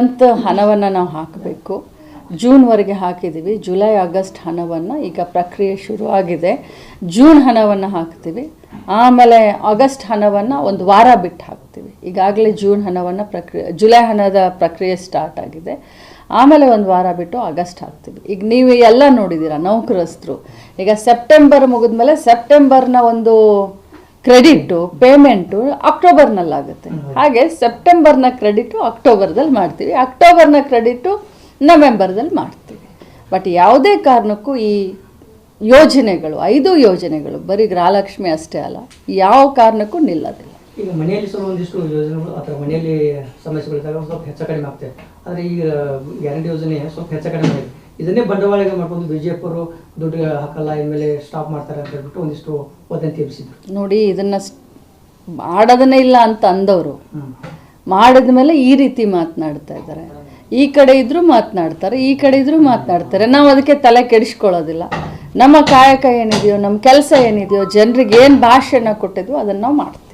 ಅಂತ ಹಣವನ್ನು ನಾವು ಹಾಕಬೇಕು. ಜೂನ್ವರೆಗೆ ಹಾಕಿದ್ದೀವಿ. ಜುಲೈ ಆಗಸ್ಟ್ ಹಣವನ್ನು ಈಗ ಪ್ರಕ್ರಿಯೆ ಶುರುವಾಗಿದೆ. ಜೂನ್ ಹಣವನ್ನು ಹಾಕ್ತೀವಿ. ಆಮೇಲೆ ಆಗಸ್ಟ್ ಹಣವನ್ನು ಒಂದು ವಾರ ಬಿಟ್ಟು ಹಾಕ್ತೀವಿ. ಈಗಾಗಲೇ ಜೂನ್ ಹಣವನ್ನು ಜುಲೈ ಹಣದ ಪ್ರಕ್ರಿಯೆ ಸ್ಟಾರ್ಟ್ ಆಗಿದೆ. ಆಮೇಲೆ ಒಂದು ವಾರ ಬಿಟ್ಟು ಆಗಸ್ಟ್ ಹಾಕ್ತೀವಿ. ಈಗ ನೀವು ಎಲ್ಲ ನೋಡಿದ್ದೀರಾ, ನೌಕರಸ್ಥರು ಈಗ ಸೆಪ್ಟೆಂಬರ್ ಮುಗಿದ್ಮೇಲೆ ಸೆಪ್ಟೆಂಬರ್ನ ಒಂದು ಕ್ರೆಡಿಟು ಪೇಮೆಂಟು ಅಕ್ಟೋಬರ್ನಲ್ಲಾಗುತ್ತೆ. ಹಾಗೆ ಸೆಪ್ಟೆಂಬರ್ನ ಕ್ರೆಡಿಟು ಅಕ್ಟೋಬರ್ದಲ್ಲಿ ಮಾಡ್ತೀವಿ, ಅಕ್ಟೋಬರ್ನ ಕ್ರೆಡಿಟು ನವೆಂಬರ್ದಲ್ಲಿ ಮಾಡ್ತೀವಿ. ಬಟ್ ಯಾವುದೇ ಕಾರಣಕ್ಕೂ ಈ ಯೋಜನೆಗಳು 5 ಯೋಜನೆಗಳು ಬರೀ ಗೃಹಲಕ್ಷ್ಮಿ ಅಷ್ಟೇ ಅಲ್ಲ, ಯಾವ ಕಾರಣಕ್ಕೂ ನಿಲ್ಲೋದಿಲ್ಲ. ಈಗ ಮನೆಯಲ್ಲಿ ಸ್ವಲ್ಪ ಒಂದಿಷ್ಟು ಯೋಜನೆಗಳು ಅಥವಾ ಮನೆಯಲ್ಲಿ ಸಮಸ್ಯೆಗಳಿದ್ದಾಗ ಸ್ವಲ್ಪ ಹೆಚ್ಚು ಕಡಿಮೆ ಆಗ್ತದೆ. ಆದರೆ ಈಗ ಗ್ಯಾರಂಟಿ ಯೋಜನೆ ಸ್ವಲ್ಪ ಹೆಚ್ಚು ಕಡಿಮೆ ಆಗಿದೆ. ಇದನ್ನೇ ಬಂಡವಾಳ ಮಾಡ್ಕೊಂಡು BJP ಅವರು ದುಡ್ಡು ಹಾಕಲ್ಲ, ಇನ್ಮೇಲೆ ಸ್ಟಾಪ್ ಮಾಡ್ತಾರೆ ಅಂತ ಹೇಳ್ಬಿಟ್ಟು ಒಂದಿಷ್ಟು ವದಂತಿ ಎಬ್ಬಿಸಿದ್ರು. ನೋಡಿ, ಇದನ್ನು ಮಾಡೋದನ್ನೇ ಇಲ್ಲ ಅಂತ ಅಂದವರು ಮಾಡಿದ ಮೇಲೆ ಈ ರೀತಿ ಮಾತನಾಡ್ತಾ ಇದ್ದಾರೆ. ಈ ಕಡೆ ಇದ್ರೂ ಮಾತನಾಡ್ತಾರೆ, ಈ ಕಡೆ ಇದ್ರೂ ಮಾತನಾಡ್ತಾರೆ. ನಾವು ಅದಕ್ಕೆ ತಲೆ ಕೆಡಿಸ್ಕೊಳ್ಳೋದಿಲ್ಲ. ನಮ್ಮ ಕಾಯಕ ಏನಿದೆಯೋ, ನಮ್ಮ ಕೆಲಸ ಏನಿದೆಯೋ, ಜನರಿಗೆ ಏನು ಭಾಷೆನ ಕೊಟ್ಟಿದ್ವೋ ಅದನ್ನು ನಾವು ಮಾಡ್ತೀವಿ.